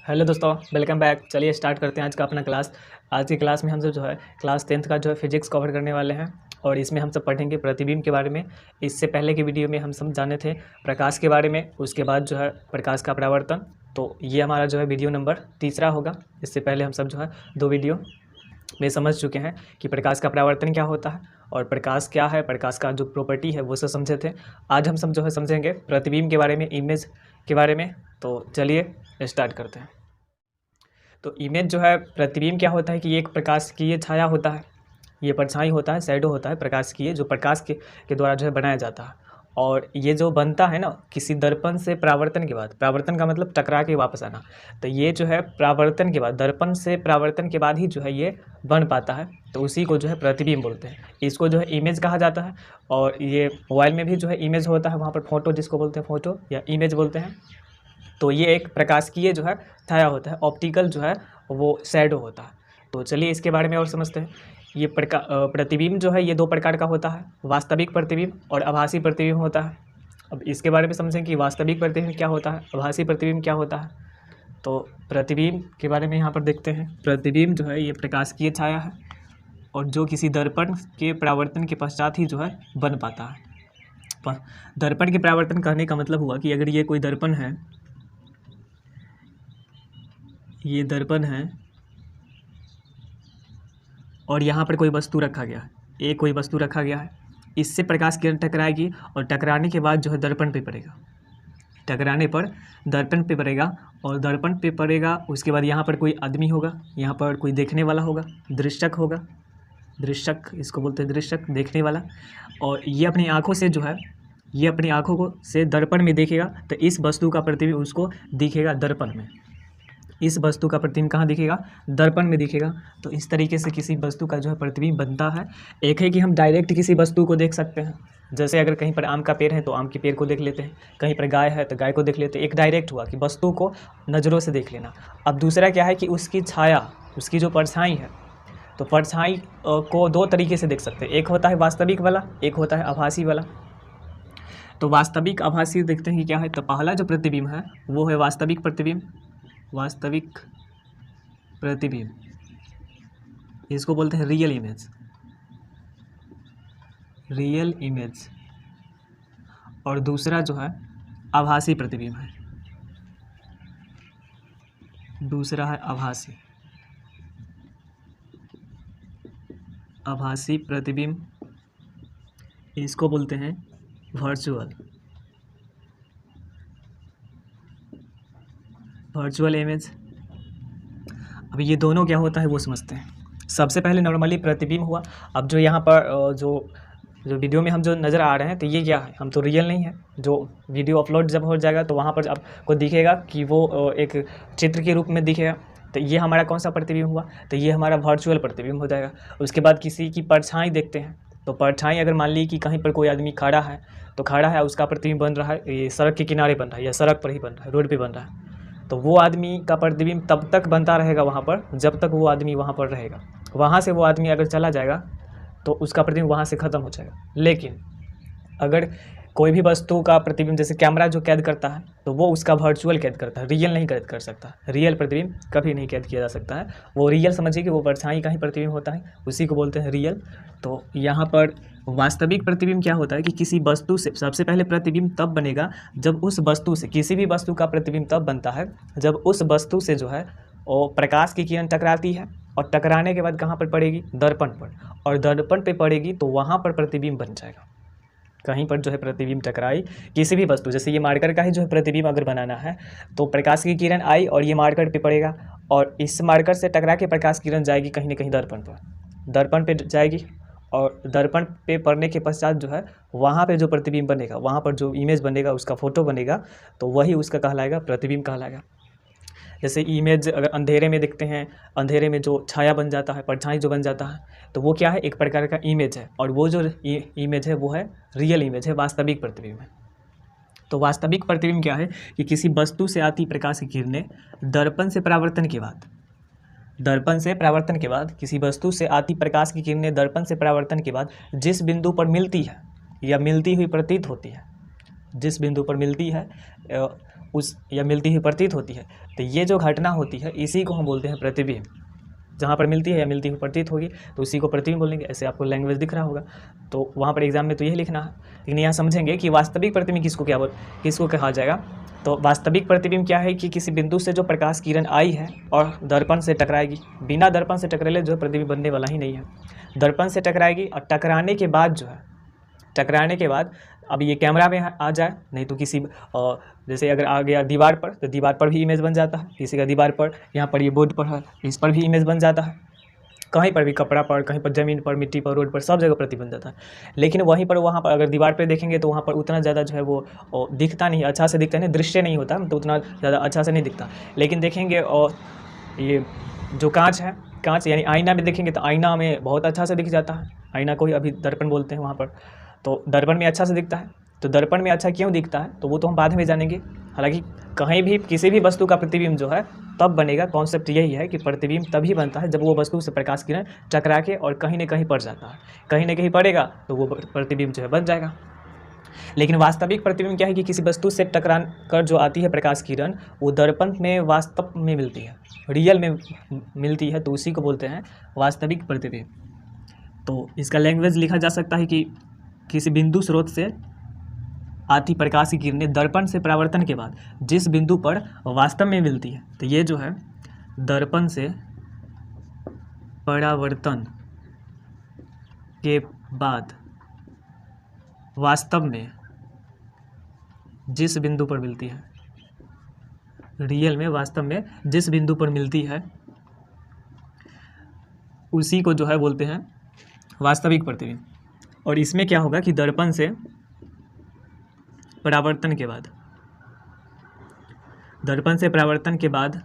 Hello दोस्तों, welcome back. चलिए start करते हैं आज का अपना क्लास। आज की क्लास में हम सब जो है क्लास 10th का जो है फिजिक्स कवर करने वाले हैं और इसमें हम सब पढ़ेंगे प्रतिबिंब के बारे में। इससे पहले की वीडियो में हम सब जाने थे प्रकाश के बारे में, उसके बाद जो है प्रकाश का परावर्तन। तो ये हमारा जो है वीडियो नंबर 3 होगा। इससे पहले हम सब जो है 2 वीडियो में समझ चुके हैं कि प्रकाश का परावर्तन क्या होता है और प्रकाश क्या है, प्रकाश का जो प्रॉपर्टी है वो सब समझे थे। आज हम सब जो है समझेंगे प्रतिबिंब के बारे में, इमेज के बारे में। तो चलिए स्टार्ट करते हैं। तो इमेज जो है, प्रतिबिंब क्या होता है कि एक प्रकाश की ये छाया होता है, ये परछाई होता है, शैडो होता है प्रकाश की, ये जो प्रकाश के द्वारा जो है बनाया जाता है। और ये जो बनता है ना किसी दर्पण से परावर्तन के बाद, परावर्तन का मतलब टकरा के वापस आना, तो ये जो है परावर्तन के बाद, दर्पण से परावर्तन के बाद ही जो है ये बन पाता है। तो उसी को जो है प्रतिबिंब बोलते हैं। इसको जो है इमेज कहा जाता है। और ये मोबाइल में भी जो है इमेज होता है, वहाँ पर फोटो जिसको बोलते हैं, फोटो या इमेज बोलते हैं। तो ये एक प्रकाशिकीय जो है छाया होता है, ऑप्टिकल जो है वो शैडो होता है। तो चलिए इसके बारे में और समझते हैं। ये प्रतिबिंब जो है ये 2 प्रकार का होता है, वास्तविक प्रतिबिंब और आभासी प्रतिबिंब होता है। अब इसके बारे में समझें कि वास्तविक प्रतिबिंब क्या होता है, आभासी प्रतिबिंब क्या होता है। तो प्रतिबिंब के बारे में यहाँ पर देखते हैं। प्रतिबिंब जो है ये प्रकाशिकीय छाया है और जो किसी दर्पण के परावर्तन के पश्चात ही जो है बन पाता है। दर्पण के परावर्तन कहने का मतलब हुआ कि अगर ये कोई दर्पण है, ये दर्पण है और यहाँ पर कोई वस्तु रखा गया है, एक कोई वस्तु रखा गया है, इससे प्रकाश किरण टकराएगी और टकराने के बाद जो है दर्पण पे पड़ेगा, टकराने पर दर्पण पे पड़ेगा और दर्पण पे पड़ेगा। उसके बाद यहाँ पर कोई आदमी होगा, यहाँ पर कोई देखने वाला होगा, दृश्यक होगा, दृश्यक इसको बोलते हैं, दृश्यक देखने वाला। और ये अपनी आँखों से जो है, ये अपनी आँखों को से दर्पण में देखेगा, तो इस वस्तु का प्रतिबिंब उसको दिखेगा दर्पण में। इस वस्तु का प्रतिबिंब कहाँ दिखेगा? दर्पण में दिखेगा। तो इस तरीके से किसी वस्तु का जो है प्रतिबिंब बनता है। एक है कि हम डायरेक्ट किसी वस्तु को देख सकते हैं, जैसे अगर कहीं पर आम का पेड़ है तो आम के पेड़ को देख लेते हैं, कहीं पर गाय है तो गाय को देख लेते हैं। एक डायरेक्ट हुआ कि वस्तु को नज़रों से देख लेना। अब दूसरा क्या है कि उसकी छाया, उसकी जो परछाई है, तो परछाई को 2 तरीके से देख सकते हैं। एक होता है वास्तविक वाला, एक होता है आभासी वाला। तो वास्तविक आभासी देखते हैं कि क्या है। तो पहला जो प्रतिबिंब है वो है वास्तविक प्रतिबिंब, वास्तविक प्रतिबिंब, इसको बोलते हैं रियल इमेज, रियल इमेज। और दूसरा जो है आभासी प्रतिबिंब है, दूसरा है आभासी, आभासी प्रतिबिंब, इसको बोलते हैं वर्चुअल, वर्चुअल इमेज। अब ये दोनों क्या होता है वो समझते हैं। सबसे पहले नॉर्मली प्रतिबिंब हुआ। अब जो यहाँ पर जो वीडियो में हम जो नज़र आ रहे हैं, तो ये क्या है, हम तो रियल नहीं है। जो वीडियो अपलोड जब हो जाएगा तो वहाँ पर आपको दिखेगा कि वो एक चित्र के रूप में दिखेगा। तो ये हमारा कौन सा प्रतिबिंब हुआ? तो ये हमारा वर्चुअल प्रतिबिंब हो जाएगा। उसके बाद किसी की परछाई देखते हैं, तो परछाई अगर मान ली कि कहीं पर कोई आदमी खड़ा है, तो खड़ा है, उसका प्रतिबिंब बन रहा है, ये सड़क के किनारे बन रहा है या सड़क पर ही बन रहा है, रोड पर बन रहा है। तो वो आदमी का प्रतिबिंब तब तक बनता रहेगा वहाँ पर जब तक वो आदमी वहाँ पर रहेगा। वहाँ से वो आदमी अगर चला जाएगा तो उसका प्रतिबिंब वहाँ से ख़त्म हो जाएगा। लेकिन अगर कोई भी वस्तु का प्रतिबिंब, जैसे कैमरा जो कैद करता है, तो वो उसका वर्चुअल कैद करता है, रियल नहीं कैद कर सकता। रियल प्रतिबिंब कभी नहीं कैद किया जा सकता है। वो रियल समझिए कि वो परछाई का ही प्रतिबिंब होता है, उसी को बोलते हैं रियल। तो यहाँ पर वास्तविक प्रतिबिंब क्या होता है कि किसी वस्तु से, सबसे पहले प्रतिबिंब तब बनेगा जब उस वस्तु से, किसी भी वस्तु का प्रतिबिंब तब बनता है जब उस वस्तु से जो है वो प्रकाश की किरण टकराती है और टकराने के बाद कहाँ पर पड़ेगी? दर्पण पर। और दर्पण पे पड़ेगी तो वहाँ पर प्रतिबिंब बन जाएगा। कहीं पर जो है प्रतिबिंब टकराई किसी भी वस्तु, जैसे ये मार्कर का ही जो है प्रतिबिंब अगर बनाना है, तो प्रकाश की किरण आई और ये मार्कर पे पड़ेगा और इस मार्कर से टकरा के प्रकाश किरण जाएगी कहीं ना कहीं दर्पण पर, दर्पण पे जाएगी। और दर्पण पे पड़ने के पश्चात जो है वहाँ पे जो प्रतिबिंब बनेगा, वहाँ पर जो इमेज बनेगा, उसका फ़ोटो बनेगा, तो वही उसका कहलाएगा प्रतिबिंब कहलाएगा। जैसे इमेज अगर अंधेरे में देखते हैं, अंधेरे में जो छाया बन जाता है, परछाई जो बन जाता है, तो वो क्या है? एक प्रकार का इमेज है। और वो जो इमेज है वो है रियल इमेज है, वास्तविक प्रतिबिंब है। तो वास्तविक प्रतिबिंब क्या है कि किसी वस्तु से आती प्रकाश की किरणें दर्पण से परावर्तन के बाद, दर्पण से परावर्तन के बाद, किसी वस्तु से आती प्रकाश की किरणें दर्पण से परावर्तन के बाद जिस बिंदु पर मिलती है या मिलती हुई प्रतीत होती है, जिस बिंदु पर मिलती है उस या मिलती हुई प्रतीत होती है, तो ये जो घटना होती है इसी को हम बोलते हैं प्रतिबिंब। जहाँ पर मिलती है या मिलती हुई प्रतीत होगी तो उसी को प्रतिबिंब बोलेंगे। ऐसे आपको लैंग्वेज दिख रहा होगा, तो वहाँ पर एग्जाम में तो यही लिखना है। लेकिन यहाँ समझेंगे कि वास्तविक प्रतिबिंब किसको कहा जाएगा। तो वास्तविक प्रतिबिंब क्या है कि किसी बिंदु से जो प्रकाश किरण आई है और दर्पण से टकराएगी, बिना दर्पण से टकराए जो प्रतिबिंब बनने वाला ही नहीं है। दर्पण से टकराएगी और टकराने के बाद अब ये कैमरा में आ जाए, नहीं तो किसी जैसे अगर आ गया दीवार पर, तो दीवार पर भी इमेज बन जाता है। किसी का दीवार पर, यहाँ पर ये बोर्ड पर है, इस पर भी इमेज बन जाता है। कहीं पर भी, कपड़ा पर, कहीं पर ज़मीन पर, मिट्टी पर, रोड पर, सब जगह प्रतिबिंब जाता है। लेकिन वहीं पर वहाँ पर अगर दीवार पर देखेंगे तो वहाँ पर उतना ज़्यादा जो है वो दिखता नहीं, अच्छा से दिखता नहीं, दृश्य नहीं होता, तो उतना ज़्यादा अच्छा से नहीं दिखता। लेकिन देखेंगे और ये जो कांच है, कांच यानी आईना में देखेंगे तो आईना में बहुत अच्छा से दिख जाता है। आईना को ही अभी दर्पण बोलते हैं वहाँ पर, तो दर्पण में अच्छा से दिखता है। तो दर्पण में अच्छा क्यों दिखता है तो वो तो हम बाद में जानेंगे। हालांकि कहीं भी किसी भी वस्तु का प्रतिबिंब जो है तब बनेगा, कॉन्सेप्ट यही है कि प्रतिबिंब तभी बनता है जब वो वस्तु से प्रकाश किरण टकरा के और कहीं न कहीं पड़ जाता है। कहीं न कहीं पड़ेगा तो वो प्रतिबिंब जो है बन जाएगा। लेकिन वास्तविक प्रतिबिंब क्या है कि किसी वस्तु से टकरा कर जो आती है प्रकाश किरण, वो दर्पण में वास्तव में मिलती है, रियल में मिलती है, तो उसी को बोलते हैं वास्तविक प्रतिबिंब। तो इसका लैंग्वेज लिखा जा सकता है कि किसी बिंदु स्रोत से आती प्रकाश की किरणें दर्पण से परावर्तन के बाद जिस बिंदु पर वास्तव में मिलती है, तो ये जो है दर्पण से परावर्तन के बाद वास्तव में जिस बिंदु पर मिलती है, रियल में वास्तव में जिस बिंदु पर मिलती है, उसी को जो है बोलते हैं वास्तविक प्रतिबिंब। और इसमें क्या होगा कि दर्पण से परावर्तन के बाद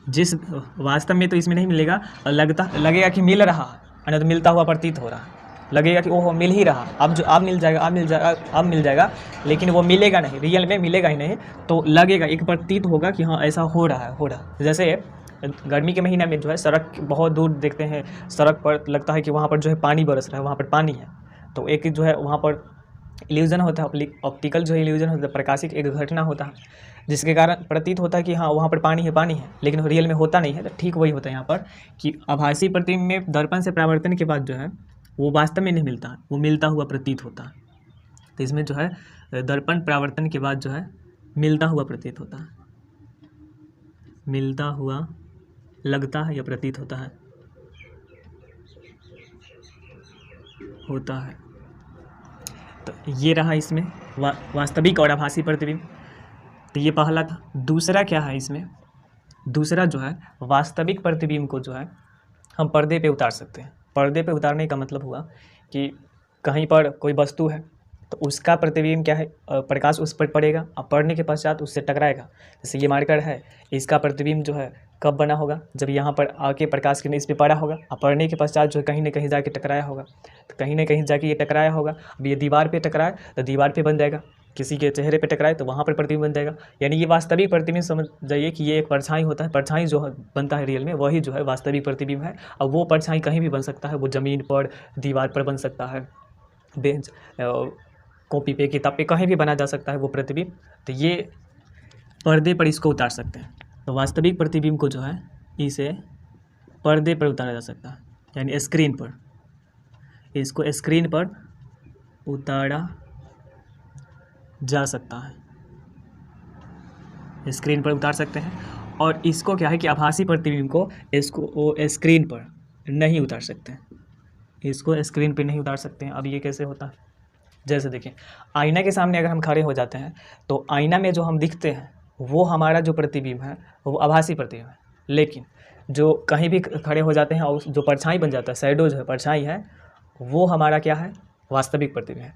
जिस वास्तव में तो इसमें नहीं मिलेगा, लगेगा कि मिल रहा है, तो मिलता हुआ प्रतीत हो रहा है, लगेगा कि ओहो मिल ही रहा, अब मिल जाएगा, लेकिन वो मिलेगा नहीं, रियल में मिलेगा ही नहीं, तो लगेगा, एक प्रतीत होगा कि हाँ ऐसा हो रहा है। जैसे गर्मी के महीने में जो है सड़क बहुत दूर देखते हैं, सड़क पर लगता है कि वहाँ पर जो है पानी बरस रहा है, वहाँ पर पानी है, तो एक जो है वहाँ पर इल्यूजन होता है, ऑप्टिकल जो है इल्यूजन होता है, प्रकाशिक एक घटना होता है, जिसके कारण प्रतीत होता है कि हाँ वहाँ पर पानी है, लेकिन रियल में होता नहीं है। तो ठीक वही होता है यहाँ पर कि आभासी प्रतिबिंब में दर्पण से परावर्तन के बाद जो है वो वास्तव में नहीं मिलता, वो मिलता हुआ प्रतीत होता है। तो इसमें जो है दर्पण परावर्तन के बाद जो है मिलता हुआ प्रतीत होता है, मिलता हुआ लगता है या प्रतीत होता है। तो ये रहा इसमें वास्तविक और आभासी प्रतिबिंब। तो ये पहला था। दूसरा क्या है इसमें, दूसरा जो है वास्तविक प्रतिबिंब को जो है हम पर्दे पे उतार सकते हैं। पर्दे पे उतारने का मतलब हुआ कि कहीं पर कोई वस्तु है तो उसका प्रतिबिंब क्या है, प्रकाश उस पर पड़ेगा और पड़ने के पश्चात उससे टकराएगा। जैसे ये मार्कर है, इसका प्रतिबिंब जो है कब बना होगा, जब यहाँ पर आके प्रकाश किरण इस पर पड़ा होगा और पड़ने के पश्चात जो है कहीं ना कहीं जाके टकराया होगा, तो कहीं ना कहीं जाके ये टकराया होगा। अब ये दीवार पे टकराए तो दीवार पे बन जाएगा, किसी के चेहरे पे टकराए तो वहाँ पर प्रतिबिंब बन जाएगा। यानी ये वास्तविक प्रतिबिंब समझ जाइए कि ये एक परछाई होता है, परछाई जो बनता है रियल में, वही जो है वास्तविक प्रतिबिंब है। अब वो परछाई कहीं भी बन सकता है, वो ज़मीन पर, दीवार पर बन सकता है, बेंच, कॉपी पे, किताब पे, कहीं भी बना जा सकता है वो प्रतिबिंब। तो ये पर्दे पर इसको उतार सकते हैं। तो वास्तविक प्रतिबिंब को जो है इसे पर्दे पर उतारा जा सकता है, यानी स्क्रीन पर, इसको स्क्रीन पर उतारा जा सकता है, स्क्रीन पर उतार सकते हैं। और इसको क्या है कि आभासी प्रतिबिंब को इसको स्क्रीन पर नहीं उतार सकते हैं, इसको स्क्रीन पर नहीं उतार सकते हैं। अब ये कैसे होता है, जैसे देखिए आईना के सामने अगर हम खड़े हो जाते हैं तो आईना में जो हम दिखते हैं वो हमारा जो प्रतिबिंब है वो आभासी प्रतिबिंब है। लेकिन जो कहीं भी खड़े हो जाते हैं और जो परछाई बन जाता है, शैडो जो है, परछाई है, वो हमारा क्या है, वास्तविक प्रतिबिंब है।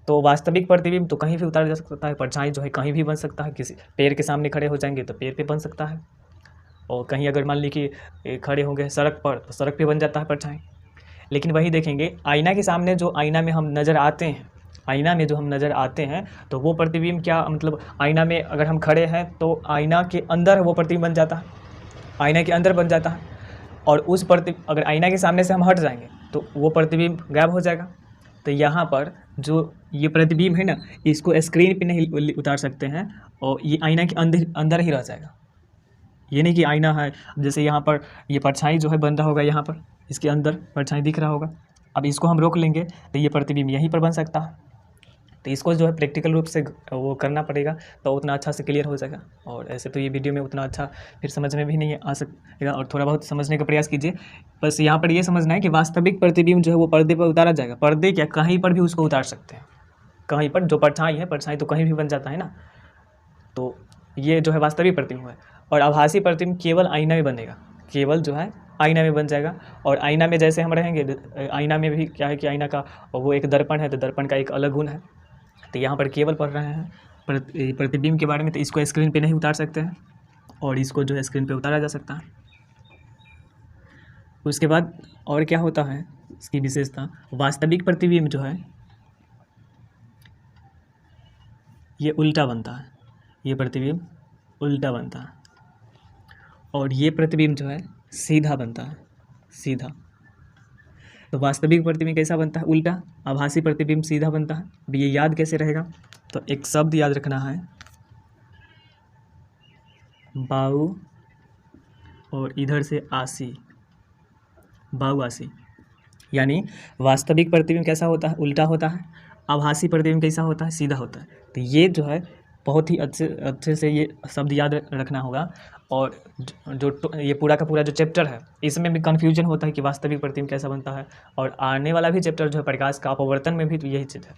तो वास्तविक प्रतिबिंब तो कहीं भी उतारा जा सकता है, परछाई जो है कहीं भी बन सकता है, किसी पेड़ के सामने खड़े हो जाएंगे तो पेड़ पे बन सकता है, और कहीं अगर मान ली कि खड़े होंगे सड़क पर तो सड़क पे बन जाता है परछाई। लेकिन वही देखेंगे आईना के सामने, जो आईना में हम नज़र आते हैं, आईना में जो हम नज़र आते हैं तो वो प्रतिबिंब क्या, मतलब आईना में अगर हम खड़े हैं तो आईना के अंदर वो प्रतिबिंब बन जाता है, आईना के अंदर बन जाता है। और उस अगर आईना के सामने से हम हट जाएंगे तो वो प्रतिबिंब गायब हो जाएगा। तो यहाँ पर जो ये प्रतिबिंब है ना, इसको स्क्रीन पे नहीं उतार सकते हैं और ये आईना के अंदर अंदर ही रह जाएगा। ये नहीं कि आईना है, जैसे यहाँ पर ये परछाई जो है बन रहा होगा, यहाँ पर इसके अंदर परछाई दिख रहा होगा। अब इसको हम रोक लेंगे तो ये प्रतिबिंब यहीं पर बन सकता है। तो इसको जो है प्रैक्टिकल रूप से वो करना पड़ेगा, तो उतना अच्छा से क्लियर हो जाएगा। और ऐसे तो ये वीडियो में उतना अच्छा फिर समझ में भी नहीं आ सकेगा, और थोड़ा बहुत समझने का प्रयास कीजिए। बस यहाँ पर ये समझना है कि वास्तविक प्रतिबिंब जो है वो पर्दे पर उतारा जाएगा। पर्दे क्या, कहीं पर भी उसको उतार सकते हैं, कहीं पर। जो परछाई है, परछाई तो कहीं भी बन जाता है ना। तो ये जो है वास्तविक प्रतिबिंब है। और आभासी प्रतिबिंब केवल आईना में बनेगा, केवल जो है आईना में बन जाएगा। और आईना में जैसे हम रहेंगे, आईना में भी क्या है कि आईना का वो एक दर्पण है, तो दर्पण का एक अलग गुण है। तो यहाँ पर केवल पढ़ रहे हैं प्रतिबिंब के बारे में, तो इसको स्क्रीन पे नहीं उतार सकते हैं, और इसको जो है स्क्रीन पे उतारा जा सकता है। उसके बाद और क्या होता है इसकी विशेषता, वास्तविक प्रतिबिंब जो है ये उल्टा बनता है, ये प्रतिबिंब उल्टा बनता है। और ये प्रतिबिंब जो है सीधा बनता है, सीधा। तो वास्तविक प्रतिबिंब कैसा बनता है, उल्टा। आभासी प्रतिबिंब सीधा बनता है। अब ये याद कैसे रहेगा, तो एक शब्द याद रखना है, बाऊ और इधर से आसी, बाऊ आसी। यानी वास्तविक प्रतिबिंब कैसा होता है, उल्टा होता है। आभासी प्रतिबिंब कैसा होता है, सीधा होता है। तो ये जो है बहुत ही अच्छे से ये शब्द याद रखना होगा। और जो ये पूरा का पूरा जो चैप्टर है, इसमें भी कन्फ्यूजन होता है कि वास्तविक प्रतिबिंब कैसा बनता है। और आने वाला भी चैप्टर जो है प्रकाश का अपवर्तन में भी तो यही चीज़ है।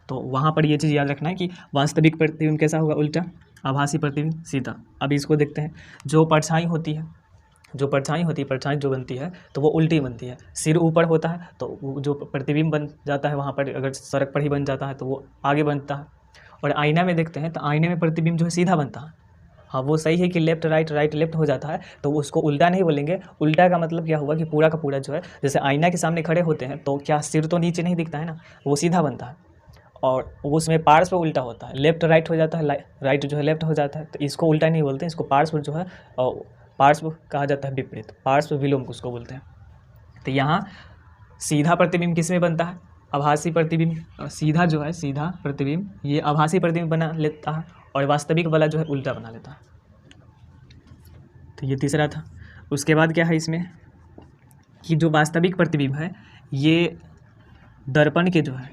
तो वहाँ पर ये चीज़ याद रखना है कि वास्तविक प्रतिबिंब कैसा होगा, उल्टा। आभासी प्रतिबिंब सीधा। अब इसको देखते हैं। जो परछाई होती है, परछाई जो बनती है तो वो उल्टी बनती है। सिर ऊपर होता है तो जो प्रतिबिंब बन जाता है वहाँ पर, अगर सड़क पर ही बन जाता है तो वो आगे बनता है। और आईना में देखते हैं तो आईने में प्रतिबिंब जो है सीधा बनता है। हाँ, वो सही है कि लेफ्ट राइट, राइट लेफ्ट हो जाता है, तो उसको उल्टा नहीं बोलेंगे। उल्टा का मतलब क्या हुआ कि पूरा का पूरा जो है, जैसे आईना के सामने खड़े होते हैं तो क्या सिर तो नीचे नहीं दिखता है ना, वो सीधा बनता है। और उसमें पार्श्व उल्टा होता है, लेफ्ट राइट हो जाता है, राइट जो है लेफ्ट हो जाता है। तो इसको उल्टा नहीं बोलते, इसको पार्श्व जो है, पार्श्व कहा जाता है, विपरीत, पार्श्व विलोम उसको बोलते हैं। तो यहाँ सीधा प्रतिबिंब किस में बनता है, आभासी प्रतिबिंब। सीधा जो है, सीधा प्रतिबिंब ये आभासी प्रतिबिंब बना लेता है, और वास्तविक वाला जो है उल्टा बना लेता है। तो ये तीसरा था। उसके बाद क्या है इसमें कि जो वास्तविक प्रतिबिंब है ये दर्पण के जो है,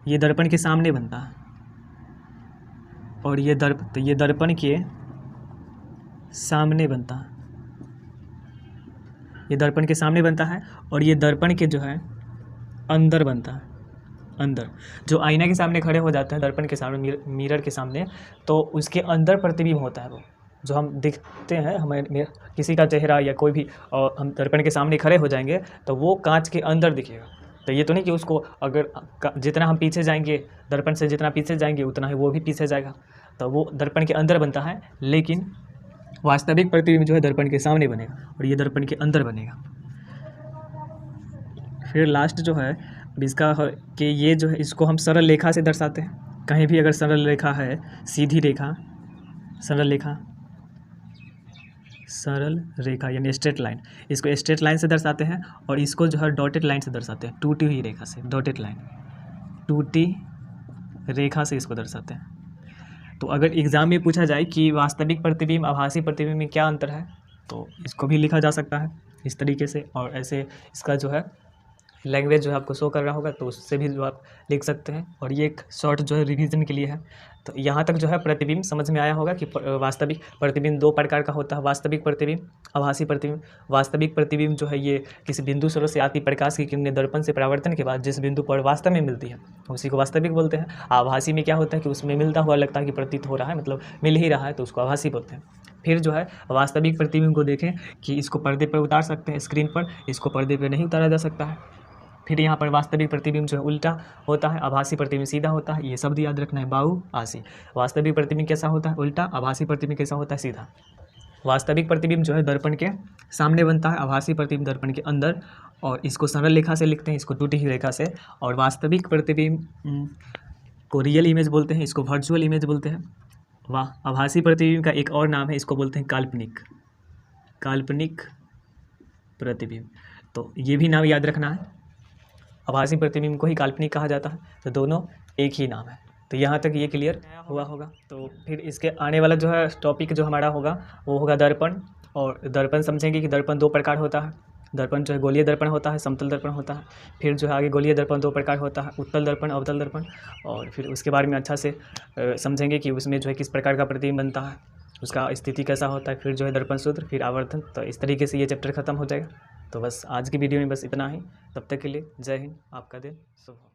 ये दर्पण के सामने बनता है। और ये दर्पण के सामने बनता है, ये दर्पण के सामने बनता है। और ये दर्पण के जो है अंदर बनता है, अंदर। जो आईना के सामने खड़े हो जाते हैं, दर्पण के सामने, मिरर के सामने, तो उसके अंदर प्रतिबिंब होता है। वो जो हम देखते हैं, हमें किसी का चेहरा या कोई भी, और हम दर्पण के सामने खड़े हो जाएंगे तो वो कांच के अंदर दिखेगा। तो ये तो नहीं कि उसको अगर जितना हम पीछे जाएंगे, दर्पण से जितना पीछे जाएंगे उतना ही वो भी पीछे जाएगा। तो वो दर्पण के अंदर बनता है, लेकिन वास्तविक प्रतिबिंब जो है दर्पण के सामने बनेगा, और ये दर्पण के अंदर बनेगा। फिर लास्ट जो है इसका कि ये जो है, इसको हम सरल रेखा से दर्शाते हैं। कहीं भी अगर सरल रेखा है, सीधी रेखा, सरल रेखा यानी स्ट्रेट लाइन, इसको स्ट्रेट लाइन से दर्शाते हैं। और इसको जो है डॉटेड लाइन से दर्शाते हैं, टूटी हुई रेखा से, डॉटेड लाइन, टूटी रेखा से इसको दर्शाते हैं। तो अगर एग्ज़ाम में पूछा जाए कि वास्तविक प्रतिबिंब आभासी प्रतिबिंब में क्या अंतर है, तो इसको भी लिखा जा सकता है इस तरीके से। और ऐसे इसका जो है लैंग्वेज जो है आपको शो कर रहा होगा, तो उससे भी जो आप लिख सकते हैं। और ये एक शॉर्ट जो है रिवीजन के लिए है। तो यहाँ तक जो है प्रतिबिंब समझ में आया होगा कि वास्तविक प्रतिबिंब दो प्रकार का होता है, वास्तविक प्रतिबिंब, आभासी प्रतिबिंब। वास्तविक प्रतिबिंब जो है ये किसी बिंदु स्रोत से आती प्रकाश की किरणें दर्पण से परावर्तन के बाद जिस बिंदु पर वास्तव में मिलती है उसी को वास्तविक बोलते हैं। आभासी में क्या होता है कि उसमें मिलता हुआ लगता है कि प्रतीत हो रहा है, मतलब मिल ही रहा है, तो उसको आभासी बोलते हैं। फिर जो है वास्तविक प्रतिबिंब को देखें कि इसको पर्दे पर उतार सकते हैं, स्क्रीन पर, इसको पर्दे पर नहीं उतारा जा सकता है। फिर यहाँ पर वास्तविक प्रतिबिंब जो है उल्टा होता है, आभासी प्रतिबिंब सीधा होता है। ये शब्द याद रखना है, बाऊ आसी। वास्तविक प्रतिबिंब कैसा होता है, उल्टा। आभासी प्रतिबिंब कैसा होता है, सीधा। वास्तविक प्रतिबिंब जो है दर्पण के सामने बनता है, आभासी प्रतिबिंब दर्पण के अंदर। और इसको सरल रेखा से लिखते हैं, इसको टूटी हुई रेखा से। और वास्तविक प्रतिबिंब को रियल इमेज बोलते हैं, इसको वर्चुअल इमेज बोलते हैं। वाह, आभासी प्रतिबिंब का एक और नाम है, इसको बोलते हैं काल्पनिक, काल्पनिक प्रतिबिंब। तो ये भी नाम याद रखना है। आभासी प्रतिबिंब को ही काल्पनिक कहा जाता है, तो दोनों एक ही नाम है। तो यहाँ तक ये क्लियर हुआ होगा। तो फिर इसके आने वाला जो है टॉपिक जो हमारा होगा वो होगा दर्पण। और दर्पण समझेंगे कि दर्पण 2 प्रकार होता है। दर्पण जो है गोलीय दर्पण होता है, समतल दर्पण होता है। फिर जो है आगे गोलीय दर्पण 2 प्रकार होता है, उत्तल दर्पण, अवतल दर्पण। और फिर उसके बारे में अच्छा से समझेंगे कि उसमें जो है किस प्रकार का प्रतिबिंब बनता है, उसका स्थिति कैसा होता है। फिर जो है दर्पण सूत्र, फिर आवर्धन। तो इस तरीके से ये चैप्टर ख़त्म हो जाएगा। तो बस आज की वीडियो में बस इतना ही। तब तक के लिए जय हिंद, आपका दिन शुभ हो।